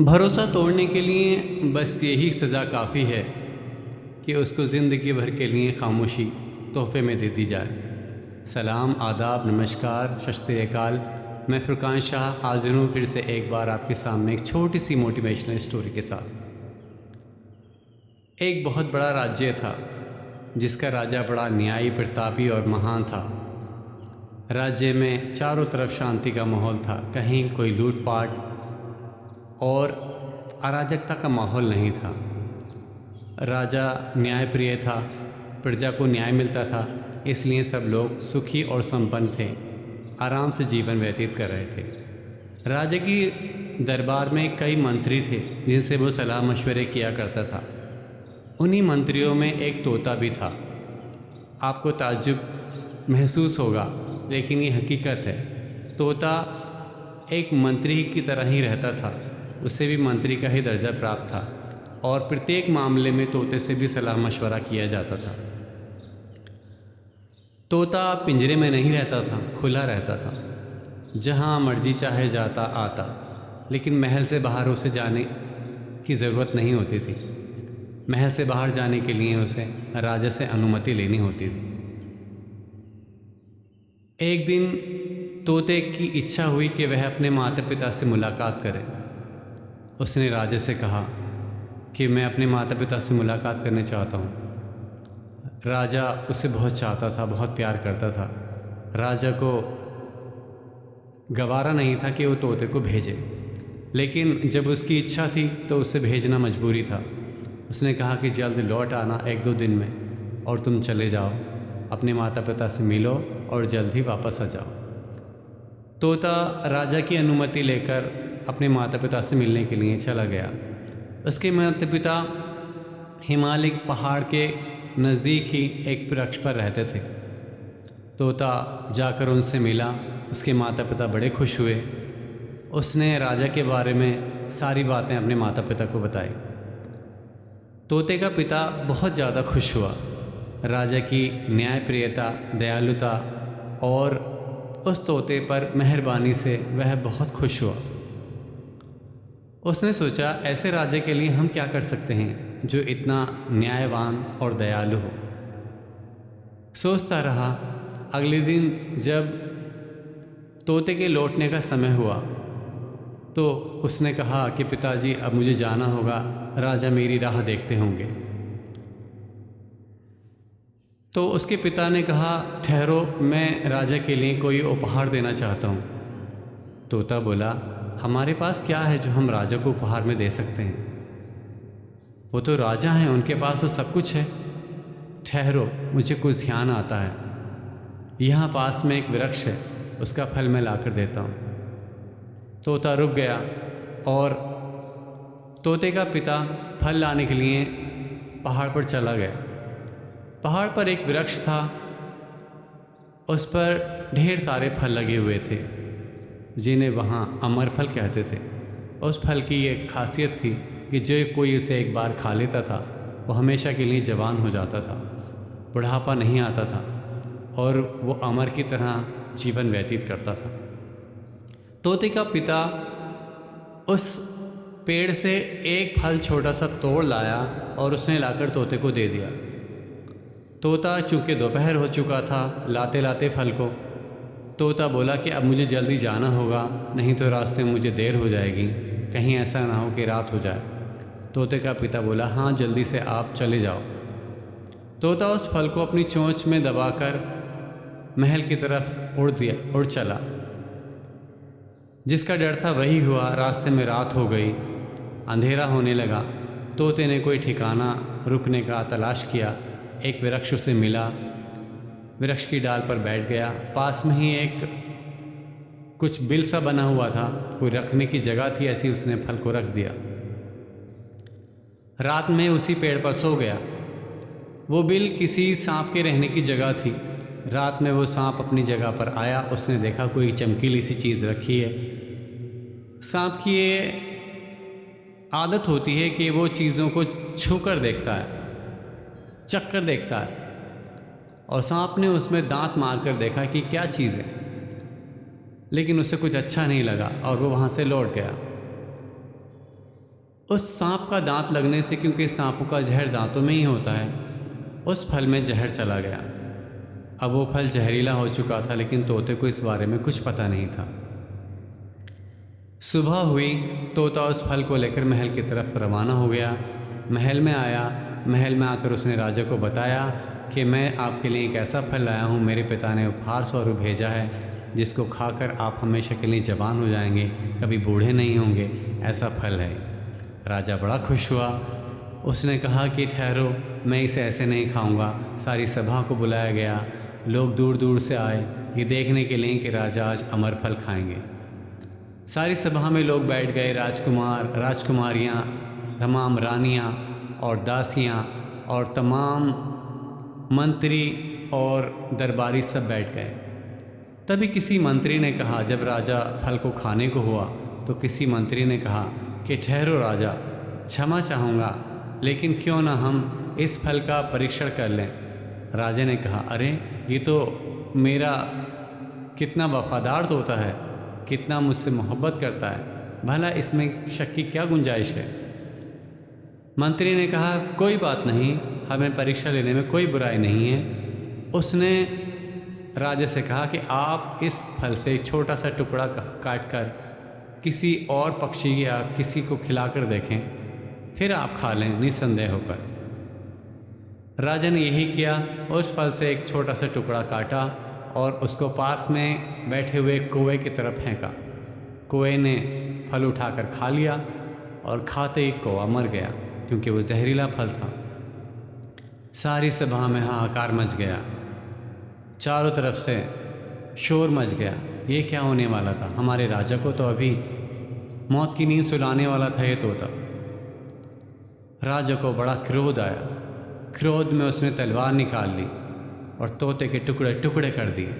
भरोसा तोड़ने के लिए बस यही सज़ा काफ़ी है कि उसको ज़िंदगी भर के लिए खामोशी तोहफे में दे दी जाए। सलाम, आदाब, नमस्कार, सत श्री अकाल। मैं फुरकान शाह हाजिर हूँ फिर से एक बार आपके सामने एक छोटी सी मोटिवेशनल स्टोरी के साथ। एक बहुत बड़ा राज्य था जिसका राजा बड़ा न्यायी, प्रतापी और महान था। राज्य में चारों तरफ शांति का माहौल था, कहीं कोई लूटपाट और अराजकता का माहौल नहीं था। राजा न्यायप्रिय था, प्रजा को न्याय मिलता था, इसलिए सब लोग सुखी और संपन्न थे, आराम से जीवन व्यतीत कर रहे थे। राजा की दरबार में कई मंत्री थे जिनसे वो सलाह मशवरे किया करता था। उन्हीं मंत्रियों में एक तोता भी था। आपको ताज्जुब महसूस होगा, लेकिन ये हकीकत है। तोता एक मंत्री की तरह ही रहता था, उसे भी मंत्री का ही दर्जा प्राप्त था और प्रत्येक मामले में तोते से भी सलाह मशवरा किया जाता था। तोता पिंजरे में नहीं रहता था, खुला रहता था, जहाँ मर्जी चाहे जाता आता, लेकिन महल से बाहर उसे जाने की ज़रूरत नहीं होती थी। महल से बाहर जाने के लिए उसे राजा से अनुमति लेनी होती थी। एक दिन तोते की इच्छा हुई कि वह अपने माता पिता से मुलाकात करे। उसने राजा से कहा कि मैं अपने माता पिता से मुलाकात करना चाहता हूँ। राजा उसे बहुत चाहता था, बहुत प्यार करता था। राजा को गवारा नहीं था कि वो तोते को भेजे, लेकिन जब उसकी इच्छा थी तो उसे भेजना मजबूरी था। उसने कहा कि जल्द लौट आना 1-2 दिन में और तुम चले जाओ, अपने माता पिता से मिलो और जल्द ही वापस आ जाओ। तोता राजा की अनुमति लेकर अपने माता पिता से मिलने के लिए चला गया। उसके माता पिता हिमालय पहाड़ के नज़दीक ही एक वृक्ष पर रहते थे। तोता जाकर उनसे मिला। उसके माता पिता बड़े खुश हुए। उसने राजा के बारे में सारी बातें अपने माता पिता को बताई। तोते का पिता बहुत ज़्यादा खुश हुआ राजा की न्यायप्रियता, दयालुता और उस तोते पर मेहरबानी से वह बहुत खुश हुआ। उसने सोचा, ऐसे राजा के लिए हम क्या कर सकते हैं जो इतना न्यायवान और दयालु हो। सोचता रहा। अगले दिन जब तोते के लौटने का समय हुआ तो उसने कहा कि पिताजी, अब मुझे जाना होगा, राजा मेरी राह देखते होंगे। तो उसके पिता ने कहा, ठहरो, मैं राजा के लिए कोई उपहार देना चाहता हूँ। तोता बोला, हमारे पास क्या है जो हम राजा को उपहार में दे सकते हैं? वो तो राजा हैं, उनके पास तो सब कुछ है। ठहरो, मुझे कुछ ध्यान आता है। यहाँ पास में एक वृक्ष है, उसका फल मैं लाकर देता हूँ। तोता रुक गया और तोते का पिता फल लाने के लिए पहाड़ पर चला गया। पहाड़ पर एक वृक्ष था, उस पर ढेर सारे फल लगे हुए थे जिन्हें वहाँ अमर फल कहते थे। उस फल की एक खासियत थी कि जो कोई उसे एक बार खा लेता था वो हमेशा के लिए जवान हो जाता था, बुढ़ापा नहीं आता था और वो अमर की तरह जीवन व्यतीत करता था। तोते का पिता उस पेड़ से एक फल छोटा सा तोड़ लाया और उसने लाकर तोते को दे दिया। तोता चूँकि दोपहर हो चुका था, लाते लाते फल को तोता बोला कि अब मुझे जल्दी जाना होगा, नहीं तो रास्ते में मुझे देर हो जाएगी, कहीं ऐसा ना हो कि रात हो जाए। तोते का पिता बोला, हाँ, जल्दी से आप चले जाओ। तोता उस फल को अपनी चोंच में दबाकर महल की तरफ उड़ चला। जिसका डर था वही हुआ। रास्ते में रात हो गई, अंधेरा होने लगा। तोते ने कोई ठिकाना रुकने का तलाश किया। एक वृक्ष उसे मिला, वृक्ष की डाल पर बैठ गया। पास में ही एक कुछ बिल सा बना हुआ था, कोई रखने की जगह थी, ऐसी उसने फल को रख दिया। रात में उसी पेड़ पर सो गया। वो बिल किसी सांप के रहने की जगह थी। रात में वो सांप अपनी जगह पर आया। उसने देखा कोई चमकीली सी चीज़ रखी है। सांप की ये आदत होती है कि वो चीज़ों को छू कर देखता है, चख कर देखता है, और सांप ने उसमें दांत मारकर देखा कि क्या चीज़ है, लेकिन उसे कुछ अच्छा नहीं लगा और वो वहाँ से लौट गया। उस सांप का दांत लगने से, क्योंकि सांपों का जहर दांतों में ही होता है, उस फल में जहर चला गया। अब वो फल जहरीला हो चुका था, लेकिन तोते को इस बारे में कुछ पता नहीं था। सुबह हुई, तोता उस फल को लेकर महल की तरफ रवाना हो गया। महल में आया। महल में आकर उसने राजा को बताया कि मैं आपके लिए एक ऐसा फल लाया हूँ, मेरे पिता ने उपहार स्वरूप भेजा है, जिसको खाकर आप हमेशा के लिए जवान हो जाएंगे, कभी बूढ़े नहीं होंगे, ऐसा फल है। राजा बड़ा खुश हुआ। उसने कहा कि ठहरो, मैं इसे ऐसे नहीं खाऊंगा। सारी सभा को बुलाया गया। लोग दूर दूर से आए ये देखने के लिए कि राजा आज अमर फल खाएंगे। सारी सभा में लोग बैठ गए। राजकुमार, राजकुमारियाँ, तमाम रानियाँ और दासियाँ और तमाम मंत्री और दरबारी सब बैठ गए। तभी किसी मंत्री ने कहा, जब राजा फल को खाने को हुआ तो किसी मंत्री ने कहा कि ठहरो राजा, क्षमा चाहूँगा, लेकिन क्यों ना हम इस फल का परीक्षण कर लें। राजा ने कहा, अरे ये तो मेरा कितना वफादार तोता है, कितना मुझसे मोहब्बत करता है, भला इसमें शक की क्या गुंजाइश है। मंत्री ने कहा, कोई बात नहीं, हमें परीक्षा लेने में कोई बुराई नहीं है। उसने राजा से कहा कि आप इस फल से एक छोटा सा टुकड़ा काट कर किसी और पक्षी या किसी को खिलाकर देखें, फिर आप खा लें निसंदेह होकर। राजा ने यही किया। उस फल से एक छोटा सा टुकड़ा काटा और उसको पास में बैठे हुए कुएं की तरफ फेंका। कुएं ने फल उठाकर खा लिया और खाते ही कौवा मर गया, क्योंकि वो जहरीला फल था। सारी सभा में हाहाकार मच गया, चारों तरफ से शोर मच गया। ये क्या होने वाला था? हमारे राजा को तो अभी मौत की नींद सुलाने वाला था ये तोता। राजा को बड़ा क्रोध आया। क्रोध में उसने तलवार निकाल ली और तोते के टुकड़े टुकड़े कर दिए।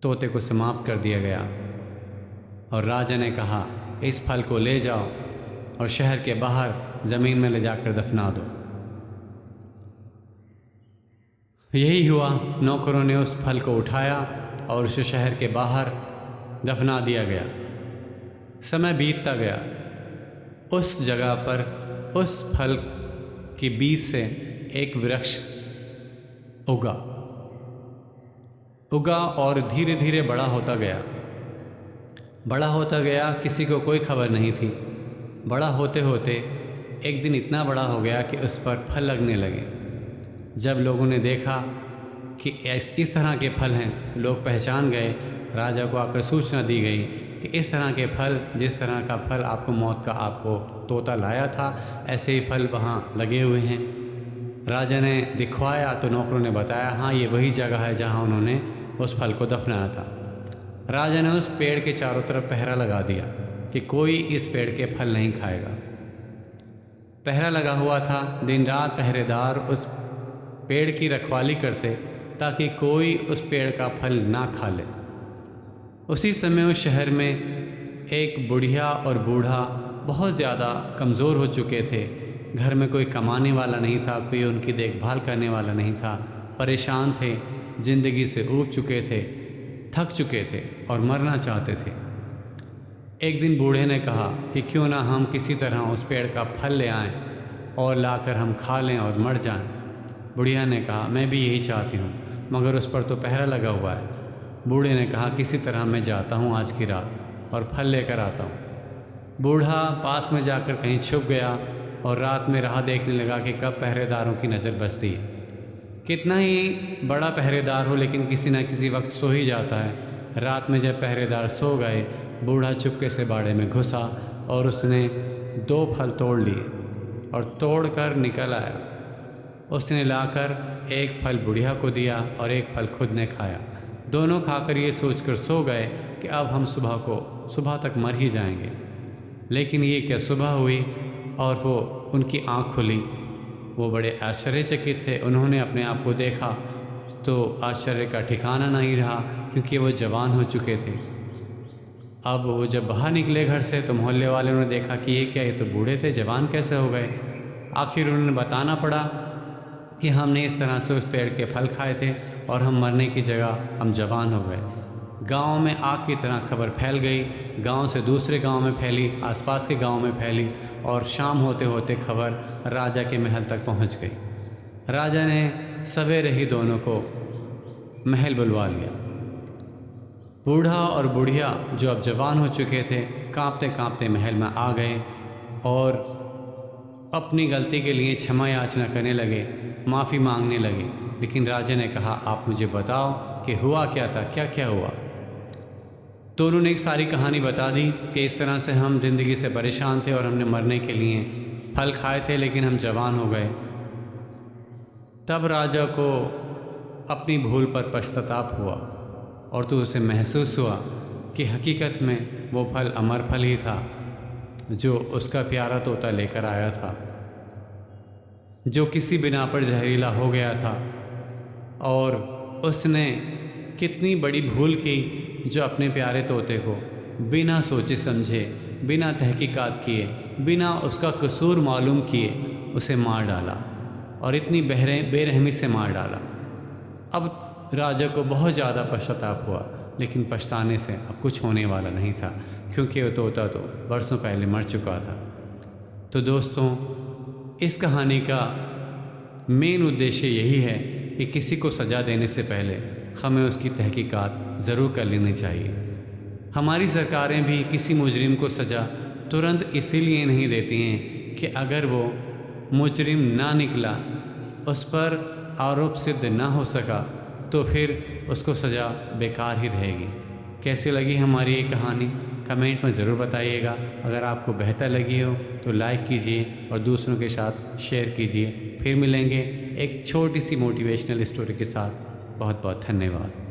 तोते को समाप्त कर दिया गया और राजा ने कहा, इस फल को ले जाओ और शहर के बाहर ज़मीन में ले जाकर दफना दो। यही हुआ। नौकरों ने उस फल को उठाया और उसे शहर के बाहर दफना दिया गया। समय बीतता गया। उस जगह पर उस फल के बीज से एक वृक्ष उगा और धीरे धीरे बड़ा होता गया। बड़ा होता गया, किसी को कोई खबर नहीं थी। बड़ा होते होते एक दिन इतना बड़ा हो गया कि उस पर फल लगने लगे। जब लोगों ने देखा कि इस तरह के फल हैं, लोग पहचान गए। राजा को आकर सूचना दी गई कि इस तरह के फल, जिस तरह का फल आपको मौत का आपको तोता लाया था, ऐसे ही फल वहाँ लगे हुए हैं। राजा ने दिखवाया तो नौकरों ने बताया, हाँ ये वही जगह है जहाँ उन्होंने उस फल को दफनाया था। राजा ने उस पेड़ के चारों तरफ पहरा लगा दिया कि कोई इस पेड़ के फल नहीं खाएगा। पहरा लगा हुआ था। दिन रात पहरेदार उस पेड़ की रखवाली करते ताकि कोई उस पेड़ का फल ना खा ले। उसी समय उस शहर में एक बुढ़िया और बूढ़ा बहुत ज़्यादा कमज़ोर हो चुके थे। घर में कोई कमाने वाला नहीं था, कोई उनकी देखभाल करने वाला नहीं था। परेशान थे, ज़िंदगी से ऊब चुके थे, थक चुके थे और मरना चाहते थे। एक दिन बूढ़े ने कहा कि क्यों ना हम किसी तरह उस पेड़ का फल ले आएं और लाकर हम खा लें और मर जाएं। बुढ़िया ने कहा, मैं भी यही चाहती हूँ, मगर उस पर तो पहरा लगा हुआ है। बूढ़े ने कहा, किसी तरह मैं जाता हूँ आज की रात और फल लेकर आता हूँ। बूढ़ा पास में जाकर कहीं छुप गया और रात में राह देखने लगा कि कब पहरेदारों की नज़र बसती है। कितना ही बड़ा पहरेदार हो, लेकिन किसी न किसी वक्त सो ही जाता है। रात में जब पहरेदार सो गए, बूढ़ा चुपके से बाड़े में घुसा और उसने 2 फल तोड़ लिए और तोड़कर निकल आया। उसने लाकर एक फल बुढ़िया को दिया और एक फल खुद ने खाया। दोनों खाकर ये सोचकर सो गए कि अब हम सुबह तक मर ही जाएंगे। लेकिन ये क्या सुबह हुई और वो उनकी आँख खुली। वो बड़े आश्चर्यचकित थे। उन्होंने अपने आप को देखा तो आश्चर्य का ठिकाना नहीं रहा, क्योंकि वो जवान हो चुके थे। अब वो जब बाहर निकले घर से तो मोहल्ले वालों ने देखा कि ये क्या, ये तो बूढ़े थे, जवान कैसे हो गए। आखिर उन्होंने बताना पड़ा कि हमने इस तरह से उस पेड़ के फल खाए थे और हम मरने की जगह हम जवान हो गए। गांव में आग की तरह खबर फैल गई। गांव से दूसरे गांव में फैली, आसपास के गांव में फैली और शाम होते होते खबर राजा के महल तक पहुंच गई। राजा ने सवेरे ही दोनों को महल बुलवा लिया। बूढ़ा और बुढ़िया जो अब जवान हो चुके थे, कांपते कांपते महल में आ गए और अपनी गलती के लिए क्षमा याचना करने लगे, माफ़ी मांगने लगे। लेकिन राजा ने कहा, आप मुझे बताओ कि हुआ क्या था, क्या क्या हुआ। तो उन्होंने एक सारी कहानी बता दी कि इस तरह से हम ज़िंदगी से परेशान थे और हमने मरने के लिए फल खाए थे, लेकिन हम जवान हो गए। तब राजा को अपनी भूल पर पश्चाताप हुआ और तो उसे महसूस हुआ कि हकीकत में वो फल अमर फल ही था जो उसका प्यारा तोता लेकर आया था, जो किसी बिना पर जहरीला हो गया था। और उसने कितनी बड़ी भूल की जो अपने प्यारे तोते को बिना सोचे समझे, बिना तहकीकात किए, बिना उसका कसूर मालूम किए उसे मार डाला और इतनी बेरहमी से मार डाला। अब राजा को बहुत ज़्यादा पश्चाताप हुआ, लेकिन पछताने से अब कुछ होने वाला नहीं था, क्योंकि वो तोता तो बरसों पहले मर चुका था। तो दोस्तों, इस कहानी का मेन उद्देश्य यही है कि किसी को सज़ा देने से पहले हमें उसकी तहकीकात ज़रूर कर लेनी चाहिए। हमारी सरकारें भी किसी मुजरिम को सज़ा तुरंत इसीलिए नहीं देती हैं कि अगर वो मुजरिम ना निकला, उस पर आरोप सिद्ध ना हो सका, तो फिर उसको सज़ा बेकार ही रहेगी। कैसी लगी हमारी ये कहानी कमेंट में ज़रूर बताइएगा। अगर आपको बेहतर लगी हो तो लाइक कीजिए और दूसरों के साथ शेयर कीजिए। फिर मिलेंगे एक छोटी सी मोटिवेशनल स्टोरी के साथ। बहुत बहुत धन्यवाद।